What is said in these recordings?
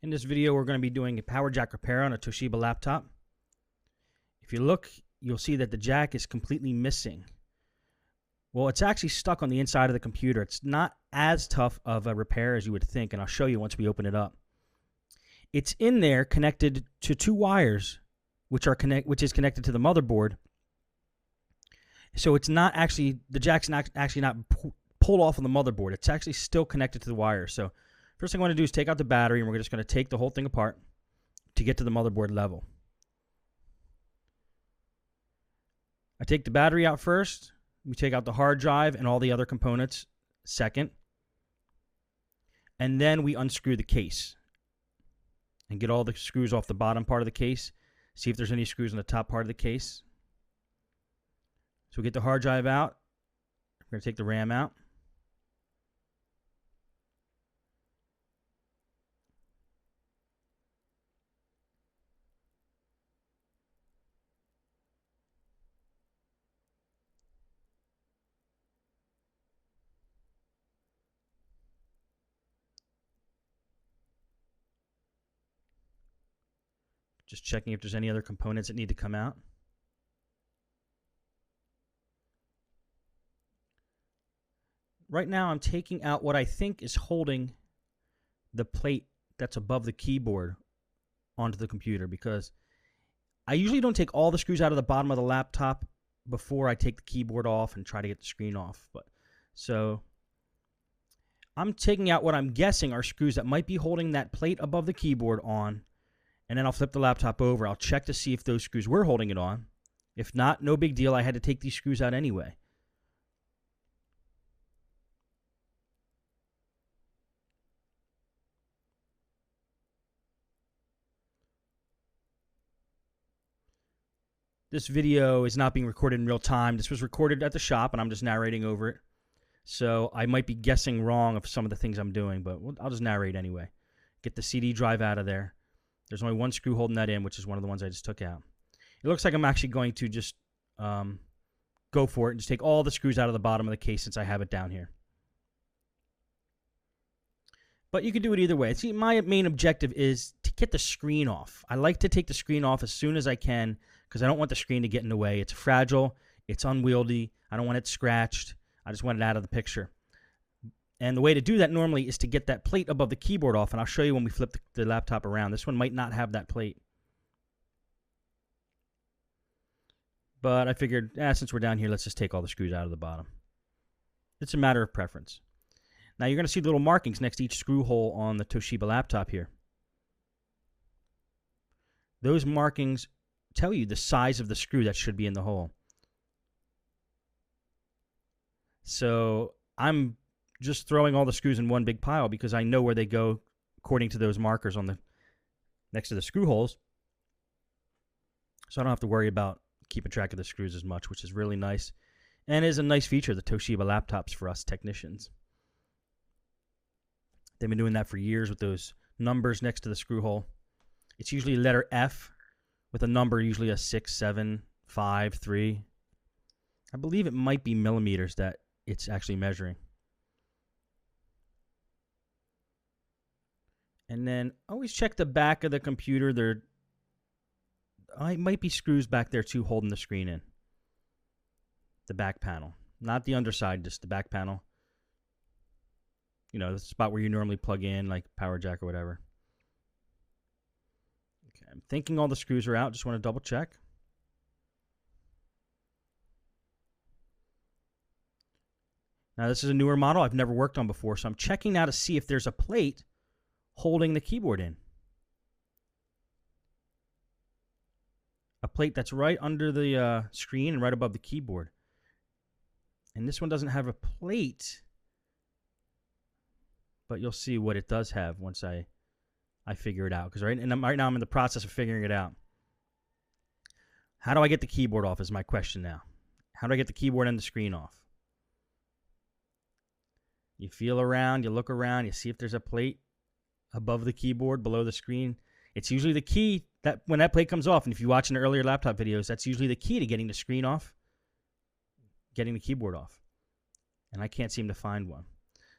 In this video, we're going to be doing a power jack repair on a Toshiba laptop. If you look, you'll see that the jack is completely missing. Well, it's actually stuck on the inside of the computer. It's not as tough of a repair as you would think, and I'll show you once we open it up. It's in there connected to two wires, which is connected to the motherboard. So it's not actually, the jack's not pulled off of the motherboard. It's actually still connected to the wire. So first thing I want to do is take out the battery, and we're just going to take the whole thing apart to get to the motherboard level. I take the battery out first. We take out the hard drive and all the other components second. And then we unscrew the case and get all the screws off the bottom part of the case. See if there's any screws on the top part of the case. So we get the hard drive out. We're going to take the RAM out. Just checking if there's any other components that need to come out. Right now I'm taking out what I think is holding the plate that's above the keyboard onto the computer, because I usually don't take all the screws out of the bottom of the laptop before I take the keyboard off and try to get the screen off. So I'm taking out what I'm guessing are screws that might be holding that plate above the keyboard on. And then I'll flip the laptop over. I'll check to see if those screws were holding it on. If not, no big deal. I had to take these screws out anyway. This video is not being recorded in real time. This was recorded at the shop, and I'm just narrating over it. So I might be guessing wrong of some of the things I'm doing, but I'll just narrate anyway. Get the CD drive out of there. There's only one screw holding that in, which is one of the ones I just took out. It looks like I'm actually going to just go for it and just take all the screws out of the bottom of the case since I have it down here. But you can do it either way. See, my main objective is to get the screen off. I like to take the screen off as soon as I can because I don't want the screen to get in the way. It's fragile. It's unwieldy. I don't want it scratched. I just want it out of the picture. And the way to do that normally is to get that plate above the keyboard off, and I'll show you when we flip the laptop around. This one might not have that plate. But I figured, since we're down here, let's just take all the screws out of the bottom. It's a matter of preference. Now you're going to see the little markings next to each screw hole on the Toshiba laptop here. Those markings tell you the size of the screw that should be in the hole. So I'm just throwing all the screws in one big pile because I know where they go according to those markers on the next to the screw holes. So I don't have to worry about keeping track of the screws as much, which is really nice and is a nice feature of the Toshiba laptops for us technicians. They've been doing that for years with those numbers next to the screw hole. It's usually letter F with a number, usually a 6, 7, 5, 3. I believe it might be millimeters that it's actually measuring. And then always check the back of the computer. There might be screws back there too holding the screen in. The back panel. Not the underside, just the back panel. You know, the spot where you normally plug in, like power jack or whatever. Okay, I'm thinking all the screws are out. Just want to double check. Now this is a newer model I've never worked on before, so I'm checking now to see if there's a plate holding the keyboard in. A plate that's right under the screen and right above the keyboard. And this one doesn't have a plate, but you'll see what it does have once I figure it out. Because right now I'm in the process of figuring it out. How do I get the keyboard off is my question now. How do I get the keyboard and the screen off? You feel around, you look around, you see if there's a plate above the keyboard, below the screen. It's usually the key that when that plate comes off, and if you watch in earlier laptop videos, that's usually the key to getting the screen off, getting the keyboard off. And I can't seem to find one.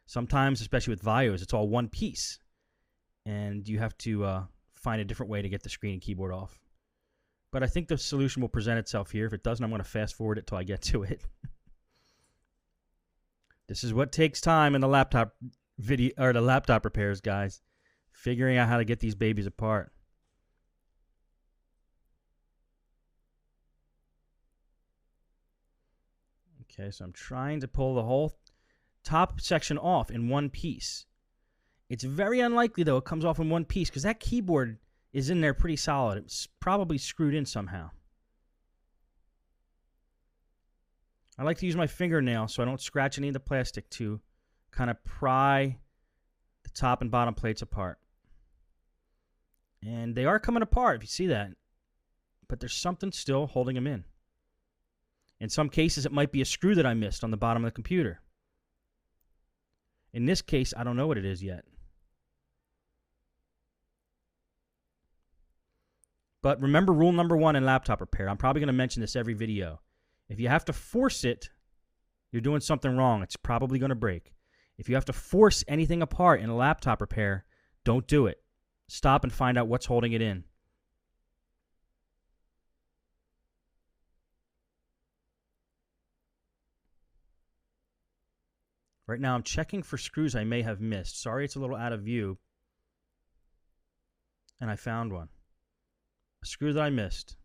Sometimes, especially with Vios, it's all one piece. and you have to find a different way to get the screen and keyboard off. But I think the solution will present itself here. If it doesn't, I'm going to fast forward it till I get to it. This is what takes time in the laptop video or the laptop repairs, guys. Figuring out how to get these babies apart. Okay, so I'm trying to pull the whole top section off in one piece. It's very unlikely, though, it comes off in one piece because that keyboard is in there pretty solid. It's probably screwed in somehow. I like to use my fingernail so I don't scratch any of the plastic to kind of pry the top and bottom plates apart. And they are coming apart, if you see that. But there's something still holding them in. In some cases, it might be a screw that I missed on the bottom of the computer. In this case, I don't know what it is yet. But remember rule number 1 in laptop repair. I'm probably going to mention this every video. If you have to force it, you're doing something wrong. It's probably going to break. If you have to force anything apart in a laptop repair, don't do it. Stop and find out what's holding it in. Right now, I'm checking for screws I may have missed. Sorry, it's a little out of view. And I found one. A screw that I missed.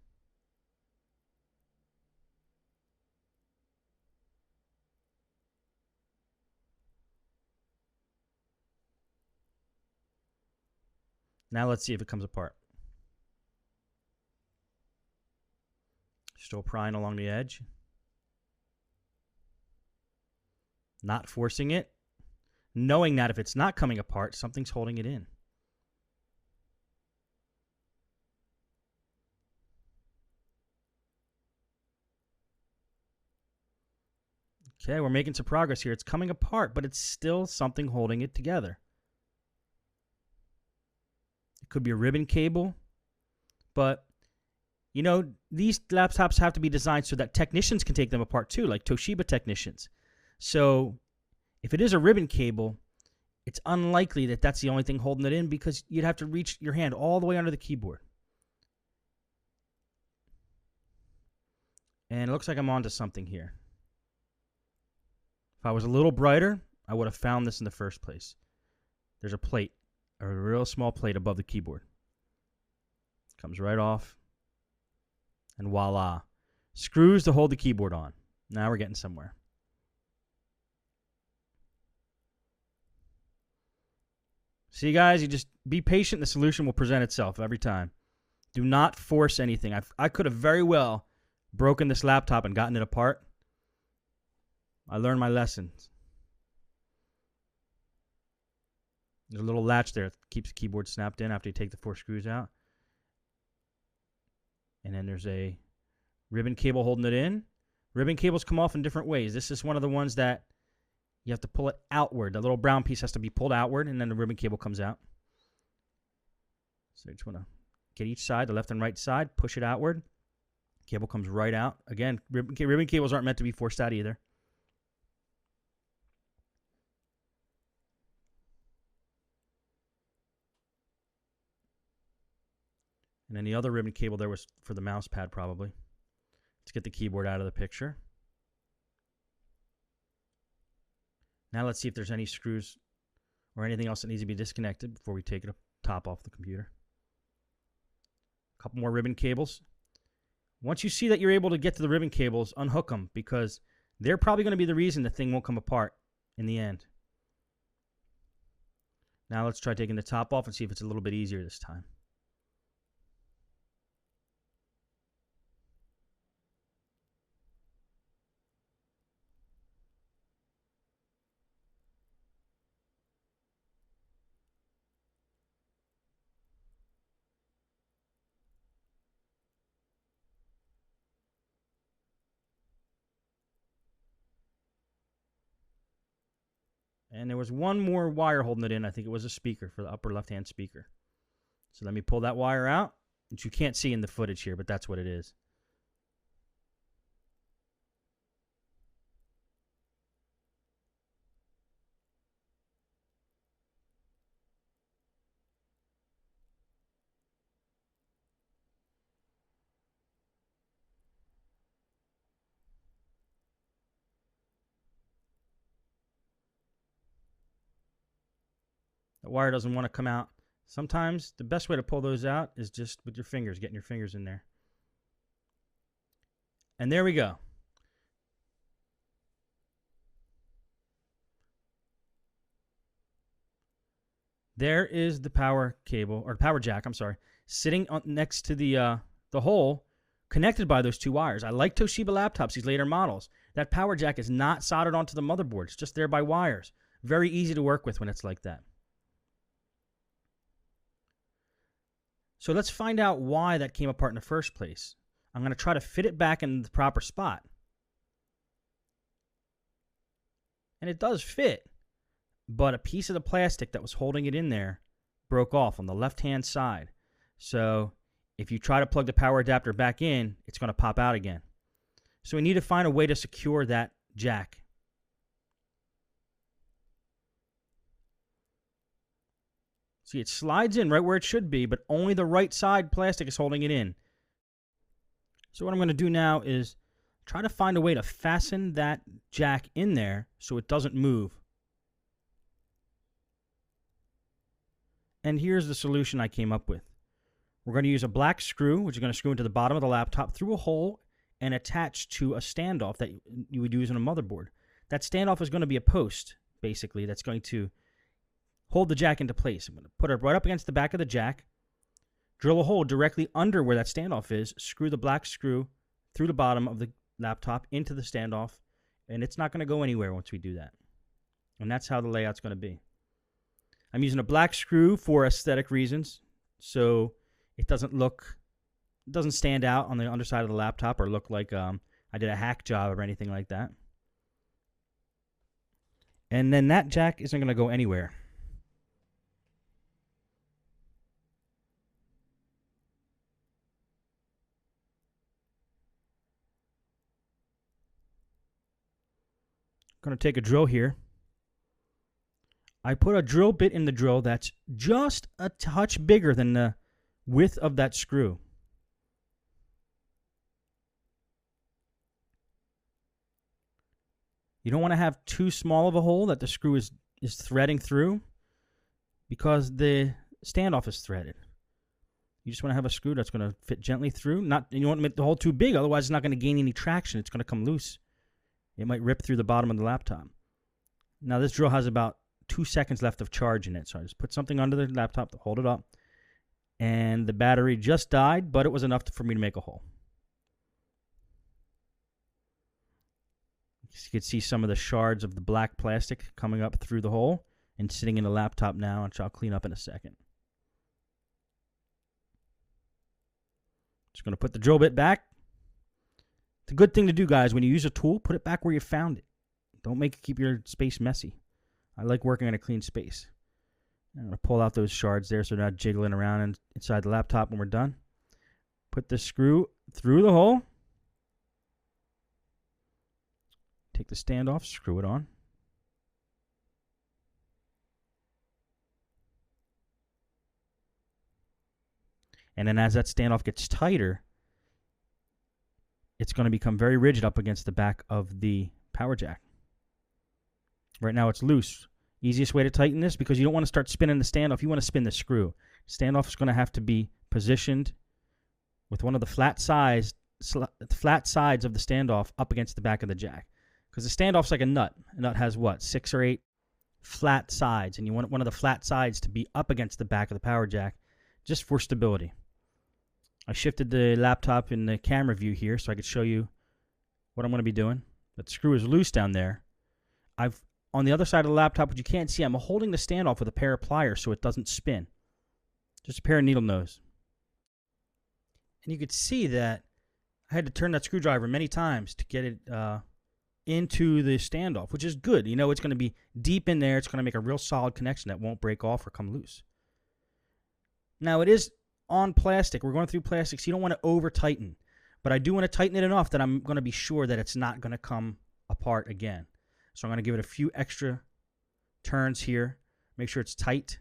Now let's see if it comes apart. Still prying along the edge. Not forcing it. Knowing that if it's not coming apart, something's holding it in. Okay, we're making some progress here. It's coming apart, but it's still something holding it together. It could be a ribbon cable, but you know, these laptops have to be designed so that technicians can take them apart too, like Toshiba technicians. So if it is a ribbon cable, it's unlikely that that's the only thing holding it in because you'd have to reach your hand all the way under the keyboard. And it looks like I'm onto something here. If I was a little brighter, I would have found this in the first place. There's a plate, a real small plate above the keyboard. Comes right off. And voila. Screws to hold the keyboard on. Now we're getting somewhere. See, guys, you just be patient. The solution will present itself every time. Do not force anything. I could have very well broken this laptop and gotten it apart. I learned my lessons. There's a little latch there that keeps the keyboard snapped in after you take the 4 screws out. And then there's a ribbon cable holding it in. Ribbon cables come off in different ways. This is one of the ones that you have to pull it outward. The little brown piece has to be pulled outward, and then the ribbon cable comes out. So you just want to get each side, the left and right side, push it outward. Cable comes right out. Again, ribbon cables aren't meant to be forced out either. And then the other ribbon cable there was for the mouse pad probably. Let's get the keyboard out of the picture. Now let's see if there's any screws or anything else that needs to be disconnected before we take the top off the computer. A couple more ribbon cables. Once you see that you're able to get to the ribbon cables, unhook them because they're probably going to be the reason the thing won't come apart in the end. Now let's try taking the top off and see if it's a little bit easier this time. And there was one more wire holding it in. I think it was a speaker for the upper left-hand speaker. So let me pull that wire out, which you can't see in the footage here, but that's what it is. The wire doesn't want to come out. Sometimes the best way to pull those out is just with your fingers, getting your fingers in there. And there we go. There is the power cable, or power jack, I'm sorry, sitting next to the hole, connected by those two wires. I like Toshiba laptops, these later models. That power jack is not soldered onto the motherboard. It's just there by wires. Very easy to work with when it's like that. So let's find out why that came apart in the first place. I'm going to try to fit it back in the proper spot. And it does fit, but a piece of the plastic that was holding it in there broke off on the left-hand side. So if you try to plug the power adapter back in, it's going to pop out again. So we need to find a way to secure that jack. See, it slides in right where it should be, but only the right side plastic is holding it in. So what I'm going to do now is try to find a way to fasten that jack in there so it doesn't move. And here's the solution I came up with. We're going to use a black screw, which is going to screw into the bottom of the laptop through a hole and attach to a standoff that you would use on a motherboard. That standoff is going to be a post, basically, that's going to hold the jack into place. I'm going to put it right up against the back of the jack, drill a hole directly under where that standoff is, screw the black screw through the bottom of the laptop into the standoff, and it's not going to go anywhere once we do that. And that's how the layout's going to be. I'm using a black screw for aesthetic reasons, so it doesn't stand out on the underside of the laptop or look like I did a hack job or anything like that. And then that jack isn't going to go anywhere. Going to take a drill here. I put a drill bit in the drill that's just a touch bigger than the width of that screw. You don't want to have too small of a hole that the screw is threading through because the standoff is threaded. You just want to have a screw that's going to fit gently through. You don't want to make the hole too big, otherwise it's not going to gain any traction. It's going to come loose. It might rip through the bottom of the laptop. Now this drill has about 2 seconds left of charge in it, so I just put something under the laptop to hold it up. And the battery just died, but it was enough for me to make a hole. You can see some of the shards of the black plastic coming up through the hole and sitting in the laptop now, which I'll clean up in a second. Just going to put the drill bit back. It's a good thing to do, guys. When you use a tool, put it back where you found it. Don't keep your space messy. I like working in a clean space. I'm going to pull out those shards there so they're not jiggling around inside the laptop when we're done. Put the screw through the hole. Take the stand off, screw it on. And then as that standoff gets tighter, it's going to become very rigid up against the back of the power jack. Right now it's loose. Easiest way to tighten this, because you don't want to start spinning the standoff, you want to spin the screw. Standoff is going to have to be positioned with one of the flat sides of the standoff up against the back of the jack. Because the standoff's like a nut. A nut has what, 6 or 8 flat sides, and you want one of the flat sides to be up against the back of the power jack just for stability. I shifted the laptop in the camera view here so I could show you what I'm going to be doing. That screw is loose down there. On the other side of the laptop, which you can't see, I'm holding the standoff with a pair of pliers so it doesn't spin. Just a pair of needle nose. And you could see that I had to turn that screwdriver many times to get it into the standoff, which is good. You know, it's going to be deep in there. It's going to make a real solid connection that won't break off or come loose. Now, it is on plastic. We're going through plastic, so you don't want to over-tighten. But I do want to tighten it enough that I'm going to be sure that it's not going to come apart again. So I'm going to give it a few extra turns here. Make sure it's tight.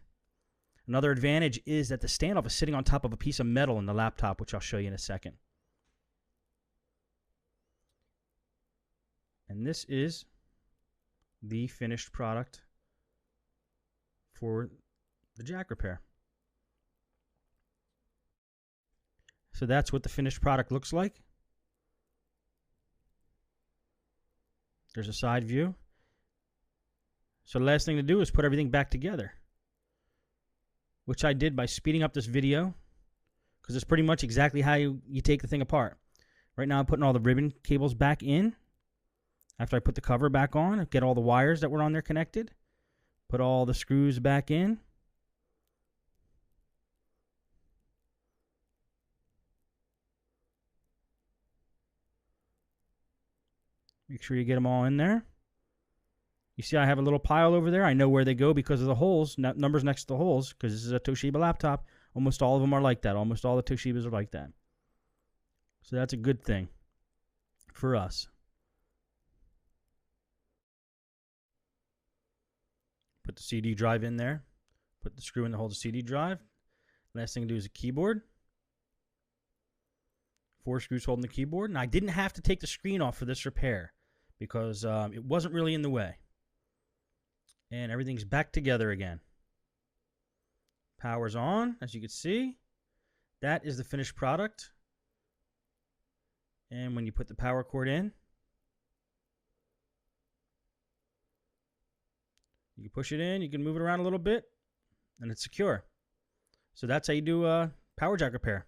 Another advantage is that the standoff is sitting on top of a piece of metal in the laptop, which I'll show you in a second. And this is the finished product for the jack repair. So that's what the finished product looks like. There's a side view. So the last thing to do is put everything back together, which I did by speeding up this video, because it's pretty much exactly how you take the thing apart. Right now I'm putting all the ribbon cables back in. After I put the cover back on, get all the wires that were on there connected, put all the screws back in. Make sure you get them all in there. You see I have a little pile over there. I know where they go because of the holes, numbers next to the holes, because this is a Toshiba laptop. Almost all of them are like that. Almost all the Toshibas are like that. So that's a good thing for us. Put the CD drive in there. Put the screw in to hold the CD drive. Last thing to do is a keyboard. 4 screws holding the keyboard. And I didn't have to take the screen off for this repair because it wasn't really in the way. And everything's back together again. Power's on, as you can see. That is the finished product. And when you put the power cord in, you can push it in, you can move it around a little bit, and it's secure. So that's how you do a power jack repair.